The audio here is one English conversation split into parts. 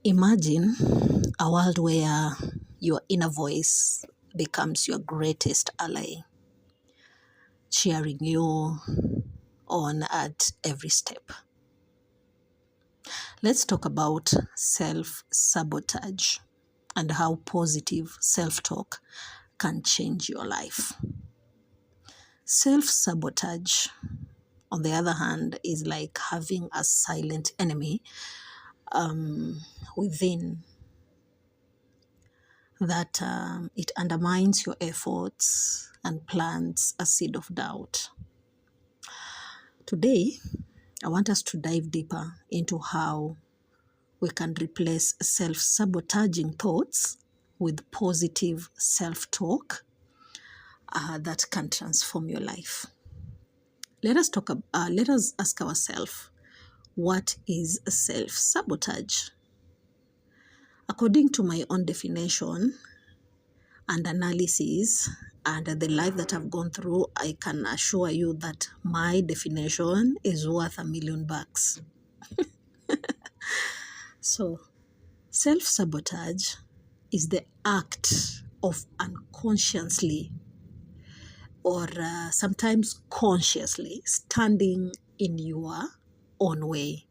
Imagine a world where your inner voice becomes your greatest ally, cheering you on at every step. Let's talk about self-sabotage and how positive self-talk can change your life. Self-sabotage, on the other hand, is like having a silent enemy within that it undermines your efforts and plants a seed of doubt. Today, I want us to dive deeper into how we can replace self-sabotaging thoughts with positive self-talk that can transform your life. Let us ask ourselves, what is self-sabotage? According to my own definition and analysis and the life that I've gone through, I can assure you that my definition is worth $1 million. So, self-sabotage is the act of unconsciously or sometimes consciously standing in your own way.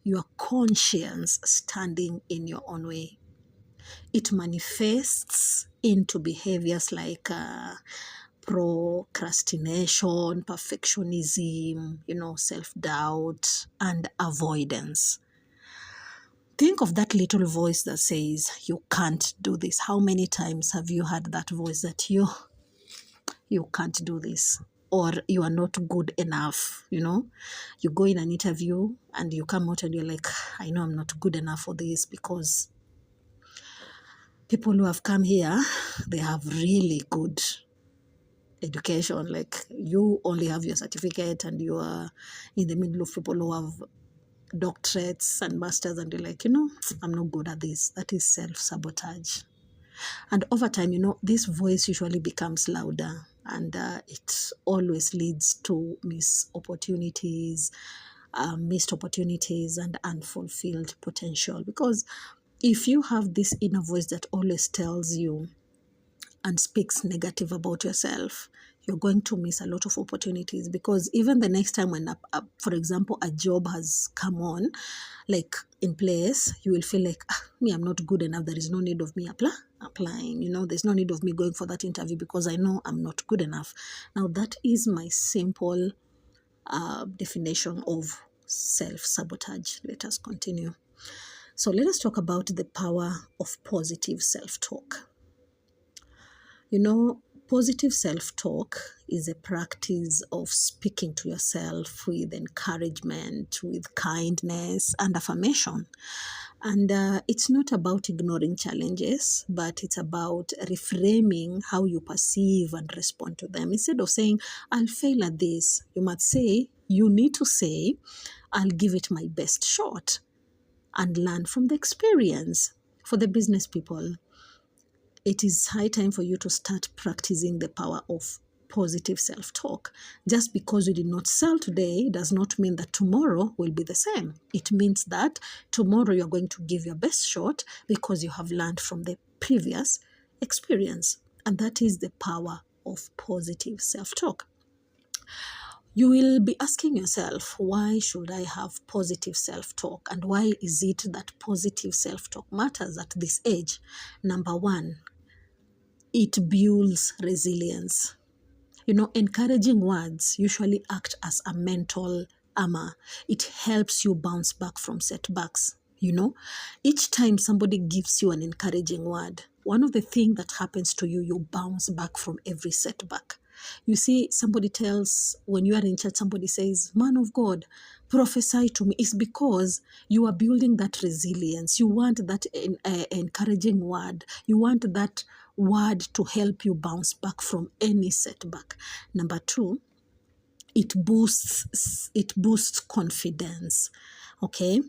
Your conscience standing in your own way. It manifests into behaviors like procrastination, perfectionism, self-doubt, and avoidance. Think of that little voice that says, you can't do this. How many times have you heard that voice that you can't do this? Or you are not good enough, You go in an interview and you come out and you're like, I know I'm not good enough for this because people who have come here, they have really good education. Like you only have your certificate and you are in the middle of people who have doctorates and masters and you're like, I'm not good at this. That is self-sabotage. And over time, this voice usually becomes louder and it always leads to missed opportunities and unfulfilled potential. Because if you have this inner voice that always tells you and speaks negative about yourself, you're going to miss a lot of opportunities. Because even the next time when, for example, a job has come on, like in place, you will feel like, me, I'm not good enough. There is no need of me applying. There's no need of me going for that interview because I know I'm not good enough. Now, that is my simple definition of self-sabotage. Let us continue. So let us talk about the power of positive self-talk. Positive self-talk is a practice of speaking to yourself with encouragement, with kindness and affirmation. And it's not about ignoring challenges, but it's about reframing how you perceive and respond to them. Instead of saying, I'll fail at this, you need to say, I'll give it my best shot and learn from the experience. For the business people, it is high time for you to start practicing the power of positive self-talk. Just because you did not sell today does not mean that tomorrow will be the same. It means that tomorrow you're going to give your best shot because you have learned from the previous experience. And that is the power of positive self-talk. You will be asking yourself, why should I have positive self-talk? And why is it that positive self-talk matters at this age? Number one, it builds resilience. Encouraging words usually act as a mental armor. It helps you bounce back from setbacks. Each time somebody gives you an encouraging word, one of the things that happens to you, you bounce back from every setback. You see, when you are in church, somebody says, man of God, prophesy to me. It's because you are building that resilience. You want that encouraging word. You want that word to help you bounce back from any setback. Number two, it boosts confidence. Okay?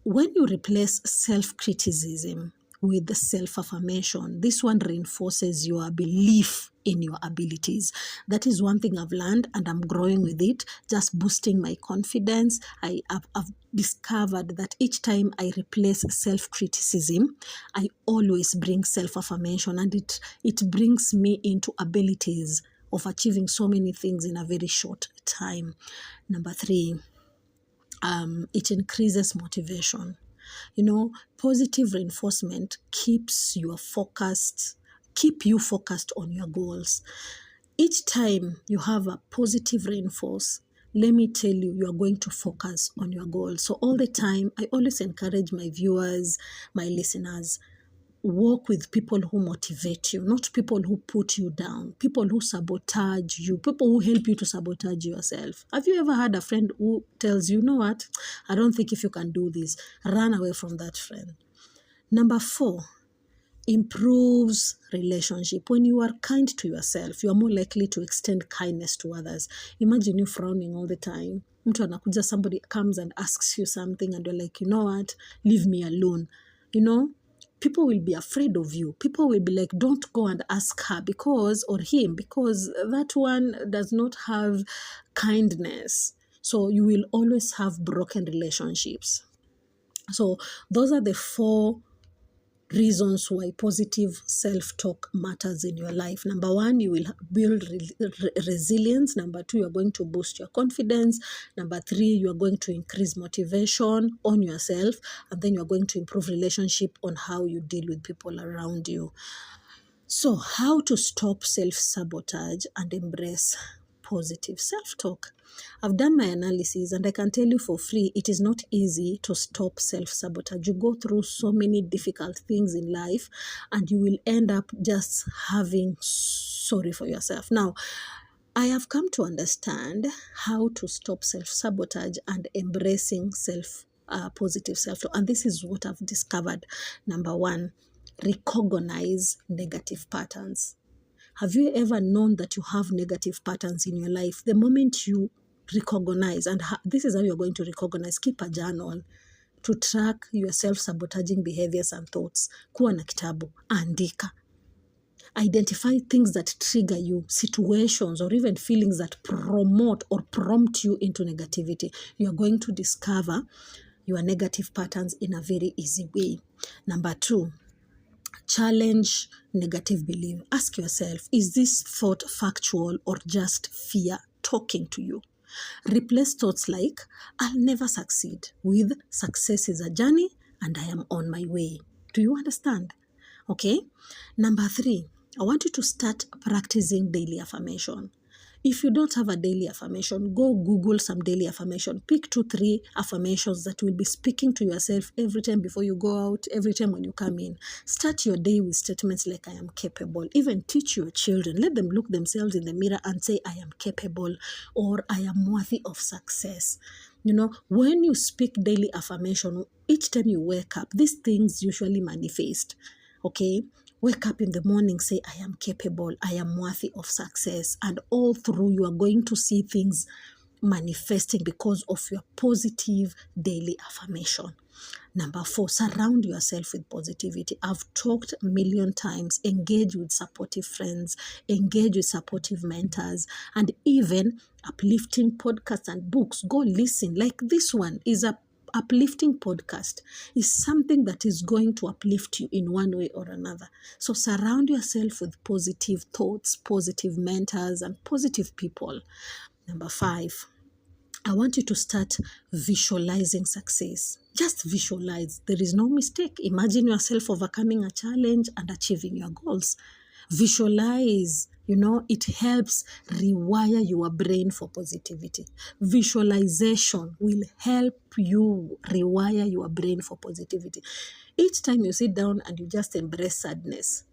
When you replace self-criticism with the self-affirmation, this one reinforces your belief in your abilities. That is one thing I've learned, and I'm growing with it, just boosting my confidence. I've discovered that each time I replace self-criticism, I always bring self-affirmation, and it brings me into abilities of achieving so many things in a very short time. Number 3, it increases motivation. Positive reinforcement keep you focused on your goals. Each time you have a positive reinforce, let me tell you, you are going to focus on your goals. So all the time, I always encourage my viewers, my listeners, work with people who motivate you, not people who put you down, people who sabotage you, people who help you to sabotage yourself. Have you ever had a friend who tells you, what, I don't think if you can do this? Run away from that friend. Number 4, improves relationship. When you are kind to yourself, you are more likely to extend kindness to others. Imagine you frowning all the time. Somebody comes and asks you something and you're like, what, leave me alone. People will be afraid of you. People will be like, don't go and ask her or him, because that one does not have kindness. So you will always have broken relationships. So those are the 4 reasons why positive self-talk matters in your life. Number 1, you will build resilience. Number 2, you're going to boost your confidence. Number 3, you're going to increase motivation on yourself. And then you're going to improve relationship on how you deal with people around you. So how to stop self-sabotage and embrace positive self-talk? I've done my analysis, and I can tell you for free, it is not easy to stop self-sabotage. You go through so many difficult things in life, and you will end up just having sorry for yourself. Now, I have come to understand how to stop self-sabotage and embracing positive self-talk. And this is what I've discovered. Number 1, recognize negative patterns. Have you ever known that you have negative patterns in your life? The moment you recognize, and this is how you're going to recognize, keep a journal to track your self-sabotaging behaviors and thoughts. Kuwa na kitabu, andika. Identify things that trigger you, situations or even feelings that promote or prompt you into negativity. You are going to discover your negative patterns in a very easy way. Number 2, challenge negative belief. Ask yourself, is this thought factual or just fear talking to you? Replace thoughts like, I'll never succeed, with success is a journey and I am on my way. Do you understand? Okay. Number 3, I want you to start practicing daily affirmation. If you don't have a daily affirmation, go Google some daily affirmation. Pick 2-3 affirmations that will be speaking to yourself every time before you go out, every time when you come in. Start your day with statements like, I am capable. Even teach your children. Let them look themselves in the mirror and say, I am capable, or I am worthy of success. When you speak daily affirmation, each time you wake up, these things usually manifest. Okay? Wake up in the morning, say, I am capable, I am worthy of success. And all through, you are going to see things manifesting because of your positive daily affirmation. Number 4, surround yourself with positivity. I've talked a million times, engage with supportive friends, engage with supportive mentors, and even uplifting podcasts and books. Go listen. Like this one is a uplifting podcast, is something that is going to uplift you in one way or another. So surround yourself with positive thoughts, positive mentors, and positive people. Number 5, I want you to start visualizing success. Just visualize. There is no mistake. Imagine yourself overcoming a challenge and achieving your goals. Visualize. It helps rewire your brain for positivity. Visualization will help you rewire your brain for positivity. Each time you sit down and you just embrace sadness,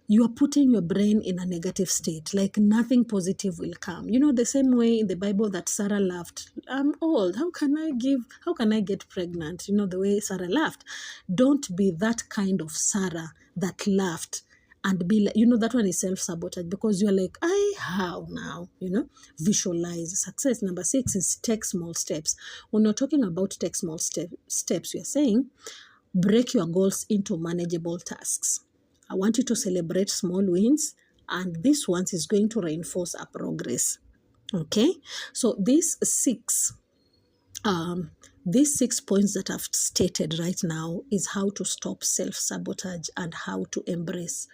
you are putting your brain in a negative state, like nothing positive will come. The same way in the Bible that Sarah laughed, I'm old, how can I get pregnant? The way Sarah laughed. Don't be that kind of Sarah that laughed and be like, that one is self-sabotage, because you're like, how now? Visualize success. Number 6 is take small steps. When you're talking about take small steps, you're saying, break your goals into manageable tasks. I want you to celebrate small wins And this one is going to reinforce our progress. Okay, so these 6 points that I've stated right now is how to stop self-sabotage and how to embrace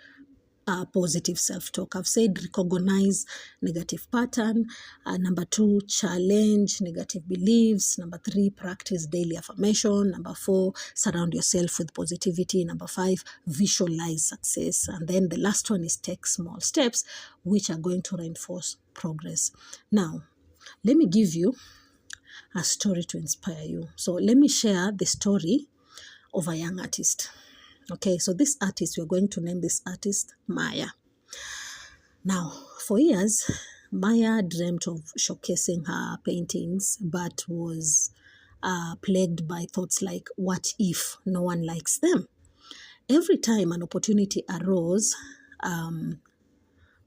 positive self-talk. I've said recognize negative pattern. Number 2, challenge negative beliefs. Number 3, practice daily affirmation. Number 4, surround yourself with positivity. Number 5, visualize success. And then the last one is take small steps, which are going to reinforce progress. Now, let me give you a story to inspire you. So let me share the story of a young artist. Okay, so this artist, we're going to name this artist Maya. Now, for years, Maya dreamt of showcasing her paintings, but was plagued by thoughts like, what if no one likes them? Every time an opportunity arose,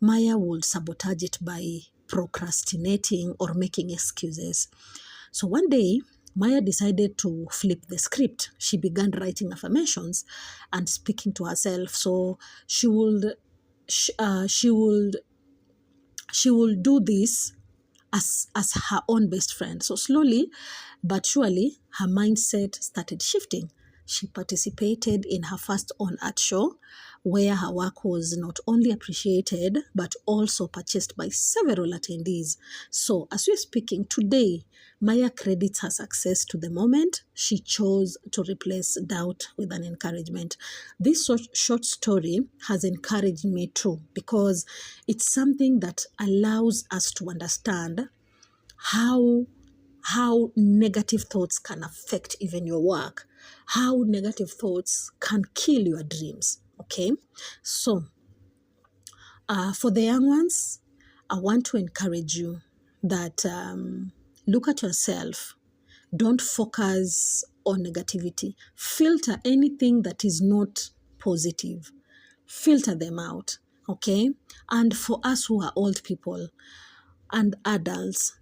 Maya would sabotage it by procrastinating or making excuses. So one day, Maya decided to flip the script. She began writing affirmations and speaking to herself. So she would do this as her own best friend. So slowly but surely, her mindset started shifting. She participated in her first own art show, where her work was not only appreciated, but also purchased by several attendees. So as we're speaking today, Maya credits her success to the moment she chose to replace doubt with an encouragement. This short story has encouraged me too, because it's something that allows us to understand how negative thoughts can affect even your work, how negative thoughts can kill your dreams. Okay, so for the young ones, I want to encourage you that look at yourself. Don't focus on negativity. Filter anything that is not positive. Filter them out. Okay, and for us who are old people and adults,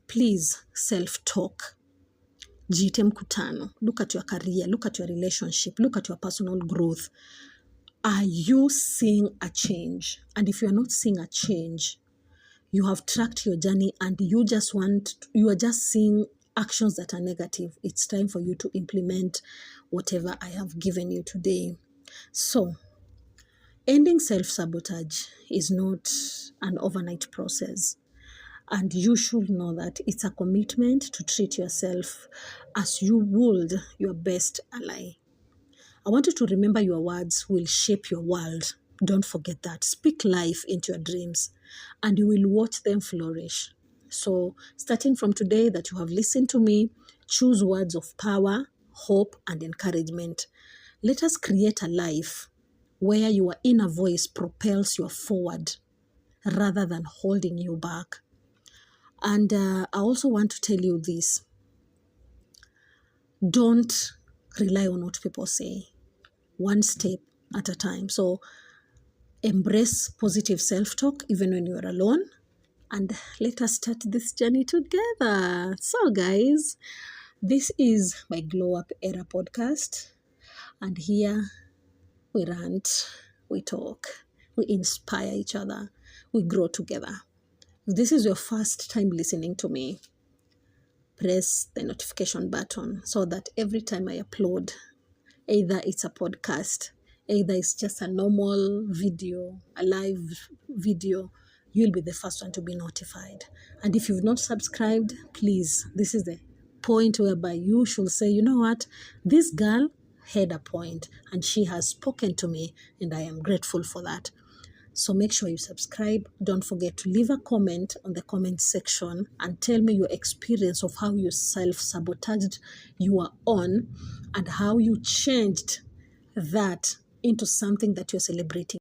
please self-talk. Jite mkutano. Look at your career, look at your relationship, look at your personal growth. Are you seeing a change? And if you're not seeing a change, you have tracked your journey and you are just seeing actions that are negative. It's time for you to implement whatever I have given you today. So, ending self-sabotage is not an overnight process. And you should know that it's a commitment to treat yourself as you would your best ally. I want you to remember your words will shape your world. Don't forget that. Speak life into your dreams and you will watch them flourish. So, starting from today that you have listened to me, choose words of power, hope, and encouragement. Let us create a life where your inner voice propels you forward rather than holding you back. And I also want to tell you this. Don't rely on what people say. One step at a time. So embrace positive self-talk even when you're alone. And let us start this journey together. So guys, this is my Glow Up Era podcast. And here we rant, we talk, we inspire each other, we grow together. If this is your first time listening to me, press the notification button so that every time I upload, either it's a podcast, either it's just a normal video, a live video, you'll be the first one to be notified. And if you've not subscribed, please, this is the point whereby you should say, you know what, this girl had a point and she has spoken to me and I am grateful for that. So make sure you subscribe. Don't forget to leave a comment on the comment section and tell me your experience of how you self-sabotaged you are on and how you changed that into something that you're celebrating.